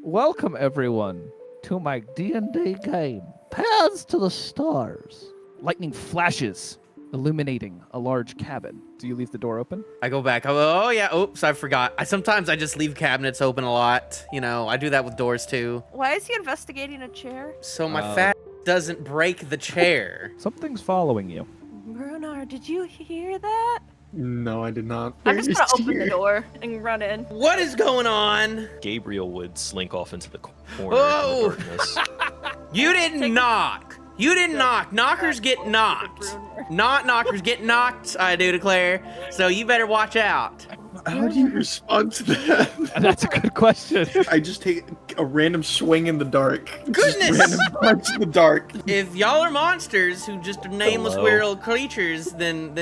Welcome everyone to my D&D game, Paths to the Stars. Lightning flashes, illuminating a large cabin. Do you leave the door open? I go back. Oh yeah. Oops, I forgot. Sometimes I just leave cabinets open a lot. You know, I do that with doors too. Why is he investigating a chair? So my fat doesn't break the chair. Something's following you. Brunar, did you hear that? No, I did not. I'm just gonna open the door and run in. What is going on? Gabriel would slink off into the corner Whoa! in the darkness. You didn't knock. You didn't knock. Knockers get knocked. Not knockers get knocked, I do declare. So you better watch out. How do you respond to that? That's a good question. I just take a random swing in the dark. Goodness! Just random punch in the dark. If y'all are monsters who just are nameless Hello. weird old creatures, then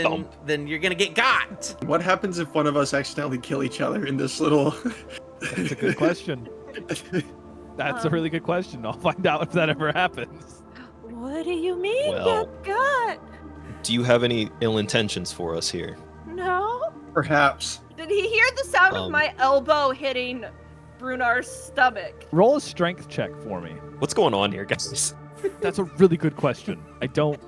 you're gonna get got. What happens if one of us accidentally kill each other in this little... That's a good question. That's a really good question. I'll find out if that ever happens. What do you mean, Well- gut? Do you have any ill intentions for us here? No? Perhaps. Did he hear the sound of Um. my elbow hitting Brunar's stomach? Roll a strength check for me. What's going on here, guys? That's a really good question. I don't...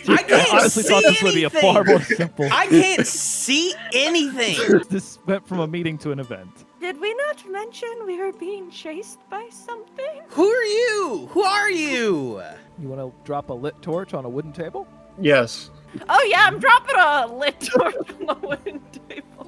I can't honestly see thought this would be a far anything. more simple... I can't see anything. This went from a meeting to an event. Did we not mention we were being chased by something? Who are you? Who are you? You want to drop a lit torch on a wooden table? Yes. Oh yeah, I'm dropping a lit torch on the wooden table.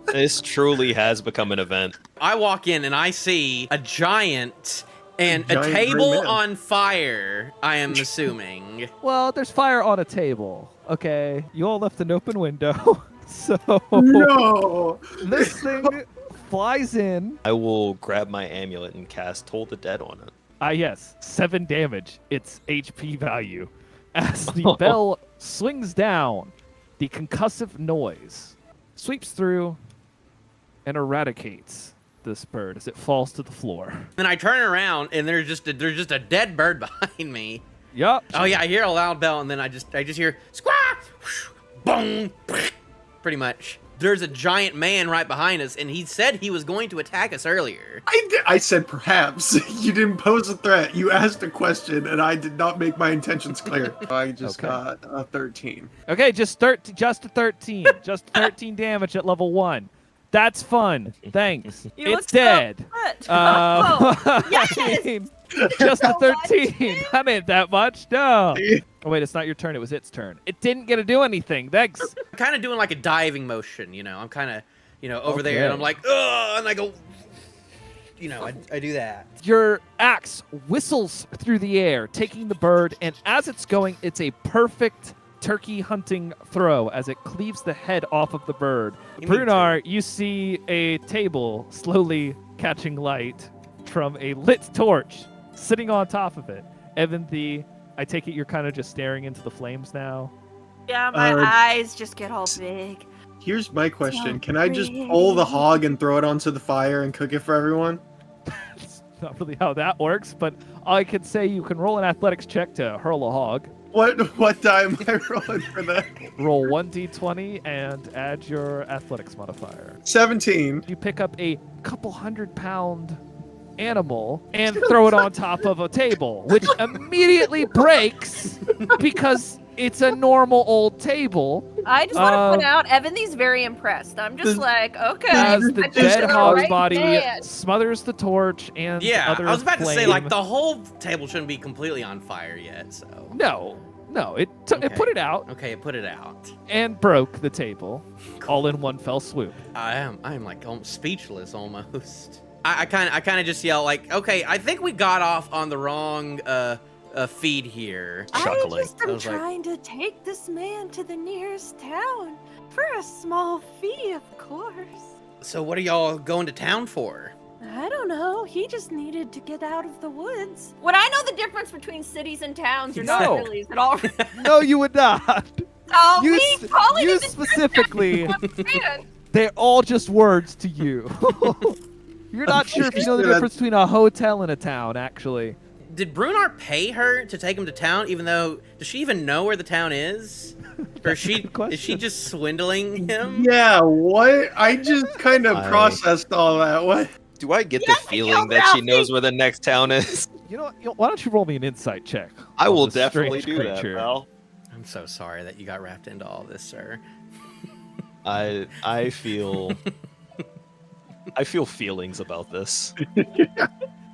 This truly has become an event. I walk in and I see a giant and a Giant table gray man. on fire, I am assuming. Well, there's fire on a table. Okay, you all left an open window. So No! this thing flies in. I will grab my amulet and cast Toll the Dead on it. Yes, 7 damage. Its HP value. As the bell swings down, the concussive noise sweeps through and eradicates this bird as it falls to the floor. Then I turn around and there's just a dead bird behind me. Yup. Oh yeah, I hear a loud bell and then I just hear squawk, boom, pretty much. There's a giant man right behind us and he said he was going to attack us earlier. I said perhaps. You didn't pose a threat. You asked a question, and I did not make my intentions clear. I just Okay. got a 13. Okay, just a 13. Just 13 damage at level 1. That's fun. Thanks. You It's look so dead. upset. I yes! mean, just a So much, 13. dude. That ain't that much. No. Oh, wait, it's not your turn. It was its turn. It didn't get to do anything. Thanks. I'm kind of doing like a diving motion, you know. I'm kind of, over there Okay. and I'm like, ugh, and I go, I do that. Your axe whistles through the air, taking the bird, and as it's going, it's a perfect turkey hunting throw as it cleaves the head off of the bird. You mean Brunar, you see a table slowly catching light from a lit torch sitting on top of it. Evan, I take it you're kind of just staring into the flames now. Yeah, my Uh, eyes just get all big. Here's my question. So Can I just pull the hog and throw it onto the fire and cook it for everyone? That's not really how that works, but I could say you can roll an athletics check to hurl a hog. What die am I rolling for that? Roll 1d20 and add your athletics modifier. 17. You pick up a couple 100-pound animal and throw it on top of a table, which immediately breaks because it's a normal old table. I just want to point Um, out, Evan's very impressed. I'm just the- like, okay. As the I just dead got hog's right body dead. smothers the torch and Yeah, other I was about to say flame. like the whole table shouldn't be completely on fire yet. So No, it put it out okay, put it out. and broke the table all in one fell swoop. I'm like almost speechless almost. I kind of just yell like, okay, I think we got off on the wrong feed here. I Chuckling. just I am was like- trying to take this man to the nearest town for a small fee, of course. So what are y'all going to town for? I don't know. He just needed to get out of the woods. Would I know the difference between cities and towns or No. not really at all? No, you would not. Oh, You me s- calling you it the specifically. understand. They're all just words to you. You're not sure if you know the That's- difference between a hotel and a town, actually. Did Brunar pay her to take him to town? Even though, does she even know where the town is? Or is she just swindling him? Yeah, what? I just kind of I- processed all that. What? Do I get Yes, the I feeling killed that she Ralphie! knows where the next town is? Why don't you roll me an insight check? I on will this definitely strange do that, creature? pal. I'm so sorry that you got wrapped into all this, sir. I feel feelings about this.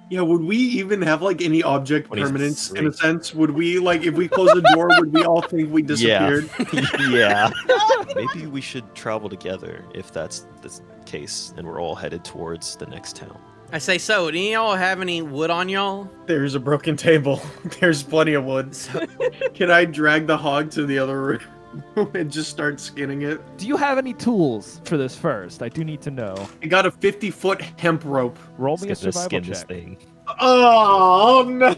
Yeah, would we even have like any object 23. permanence in a sense? Would we like if we close the door, would we all think we disappeared? Yeah. Maybe we should travel together if that's the case, and we're all headed towards the next town. I say so. Do y'all have any wood on y'all? There's a broken table. There's plenty of wood. So, Can I drag the hog to the other room and just start skinning it? Do you have any tools for this first? I do need to know. I got a 50-foot hemp rope. Roll Let's me a get this survival skin this check. thing. Oh no!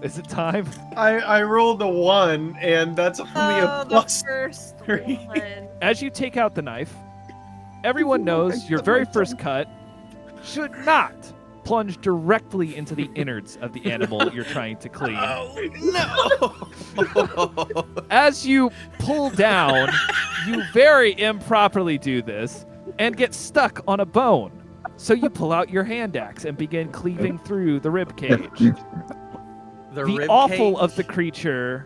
Is it time? I rolled a 1, and that's only a The plus. first 3. one. As you take out the knife, everyone knows your very first cut should not plunge directly into the innards of the animal you're trying to clean. oh no! As you pull down, you very improperly do this and get stuck on a bone. So you pull out your hand axe and begin cleaving through the rib cage. The The rib offal cage? of the creature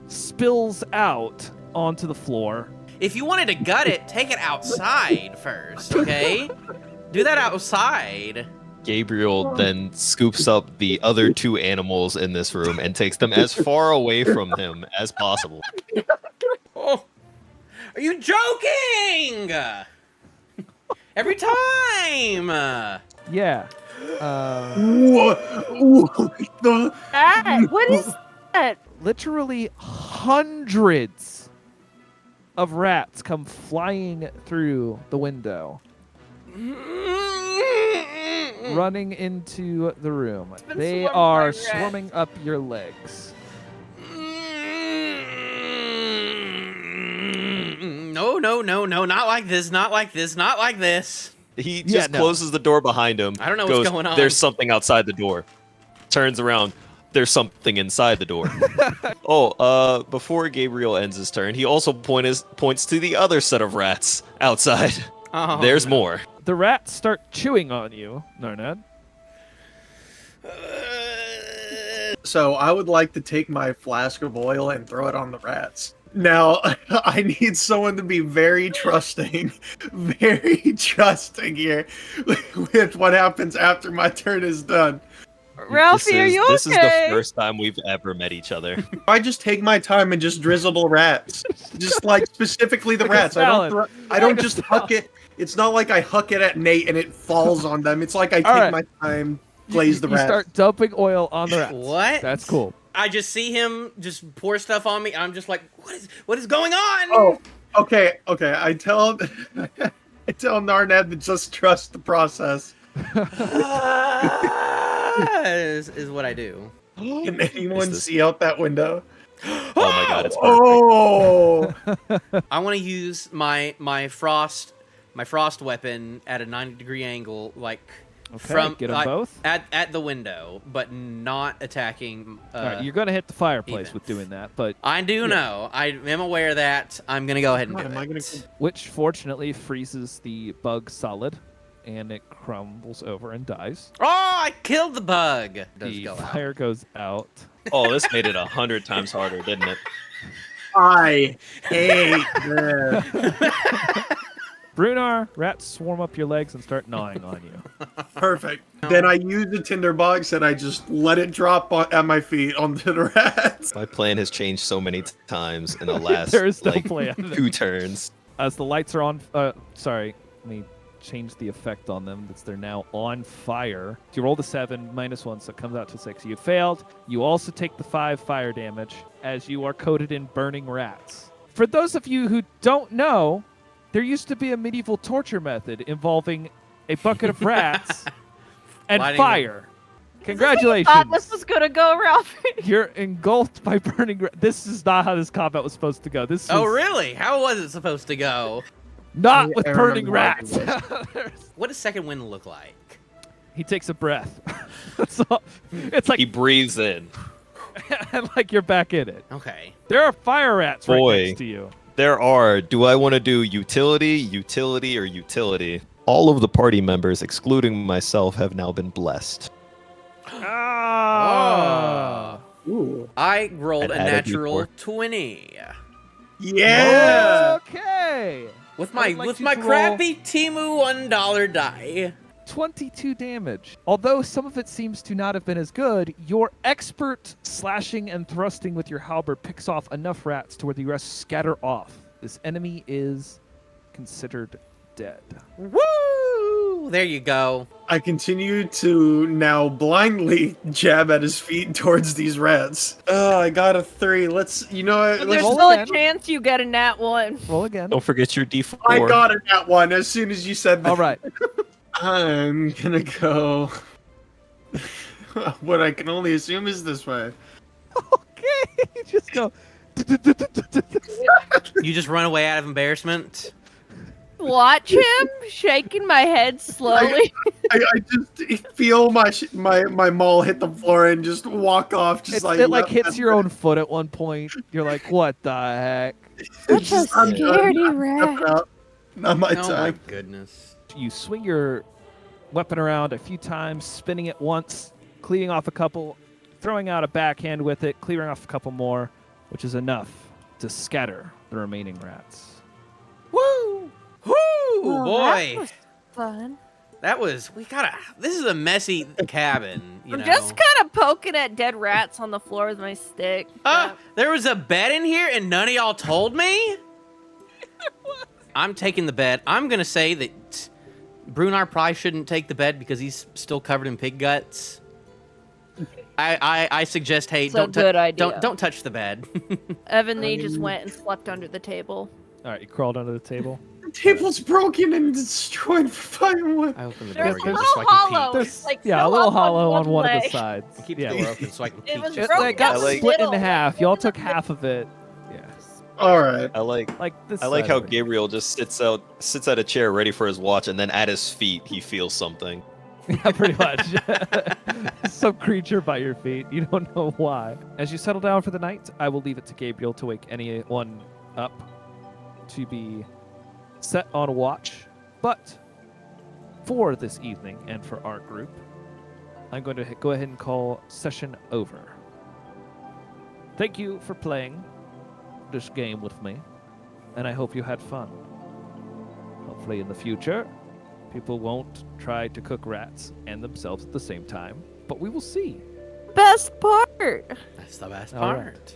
spills out onto the floor. If you wanted to gut it, take it outside first, okay? Do that outside. Gabriel then scoops up the other 2 animals in this room and takes them as far away from him as possible. Oh, are you joking? Every time. Yeah. What the? What is that? Literally hundreds of rats come flying through the window, running into the room. been They swarmed by are rats. swarming up your legs. No, no, no, no, not like this, not like this, not like this. He Yeah, just no. closes the door behind him. I don't know what's goes, going on. There's something outside the door. Turns around. There's something inside the door. Before Gabriel ends his turn, he also points to the other set of rats outside. Oh, There's no. more. The rats start chewing on you, Narned. So I would like to take my flask of oil and throw it on the rats. Now, I need someone to be very trusting here with what happens after my turn is done. Ralphie, are you okay? This is the first time we've ever met each other. I just take my time and just drizzle the rats. Just like specifically the Like a rats. I salad. don't Like a just huck it. It's not like I huck it at Nate and it falls on them. It's like I take right. my time, glaze the You rats. start dumping oil on the rats. What? That's cool. I just see him just pour stuff on me. I'm just like, what is going on? Oh, okay. I tell Narned to just trust the process. is what I do. Can anyone this- see out that window? Oh my god, it's perfect. Oh, I want to use my frost weapon at a 90-degree angle, like Okay, from get them like, both. at the window, but not attacking. All right, you're gonna hit the fireplace even. with doing that, but I do know. I am aware of that. I'm gonna go ahead and God, do am I it. gonna- which fortunately freezes the bug solid, and it crumbles over and dies. Oh, I killed the bug. Does The go out. fire goes out. Oh, this made it 100 times harder, didn't it? I hate this. Brunar, rats swarm up your legs and start gnawing on you. Perfect. Then I use the tinderbox and I just let it drop at my feet onto the rats. My plan has changed so many times in the last There is no like, plan. 2 turns. As the lights are on, sorry, let me change the effect on them. They're now on fire. You roll the 7, -1, so it comes out to 6. You failed. You also take the 5 fire damage as you are coated in burning rats. For those of you who don't know, there used to be a medieval torture method involving a bucket of rats and Lighting fire. Congratulations. Thought this was gonna go, Ralphie. You're engulfed by burning rats. This is not how this combat was supposed to go. This was Oh, really? How was it supposed to go? not I- with I burning remember rats. watching What does second wind look like? He takes a breath. That's all. It's like He breathes in. and like you're back in it. Okay. There are fire rats right Boy. next to you. There are. Do I want to do utility, or utility? All of the party members, excluding myself, have now been blessed. Ah. Ooh. I rolled And a added natural D4. 20 Yeah. Okay. with I my would like with you my to roll crappy Timu $1 die. 22 damage. Although some of it seems to not have been as good, your expert slashing and thrusting with your halberd picks off enough rats to where the rest scatter off. This enemy is considered dead. Woo! There you go. I continue to now blindly jab at his feet towards these rats. Oh, I got a 3. Let's, you know what? But Let's there's roll still a again. chance you get a nat 1. Roll again. Don't forget your D4. I got it at 1 as soon as you said that. All right. I'm gonna go. What I can only assume is this way. Okay. Just go. You just run away out of embarrassment. Watch him shaking my head slowly. I just feel my maul hit the floor and just walk off. Just It like hits your own foot at one point. You're like, what the heck? Such a I'm done. scaredy I'm rat. out. Not my Oh my time. goodness. You swing your weapon around a few times, spinning it once, cleaving off a couple, throwing out a backhand with it, clearing off a couple more, which is enough to scatter the remaining rats. Woo! Woo! Well, Boy. that was fun. This is a messy cabin, you I'm know. just kind of poking at dead rats on the floor with my stick. There was a bed in here and none of y'all told me? I'm taking the bed. I'm going to say that Brunar probably shouldn't take the bed because he's still covered in pig guts. I suggest, hey, It's a good idea. don't touch the bed. Evan Lee just went and slept under the table. All right, you crawled under the table. The table's broken and destroyed for firewood. I opened the There's door a again little just so I can hollow. peek. There's, like, yeah, a fill little up on hollow on one one of the leg. sides. Keep Yeah. the door open so I can It peek. was just- broken It got down the split in middle. half. Y'all took half of it. Yeah. All right. I like Like this. I like side how of it. Gabriel just sits at a chair ready for his watch, and then at his feet he feels something. Yeah, pretty much. Some creature by your feet. You don't know why. As you settle down for the night, I will leave it to Gabriel to wake anyone up to be set on watch. But for this evening and for our group, I'm going to go ahead and call session over. Thank you for playing this game with me, and I hope you had fun. Hopefully in the future, people won't try to cook rats and themselves at the same time, but we will see. Best part. That's the best All right. part.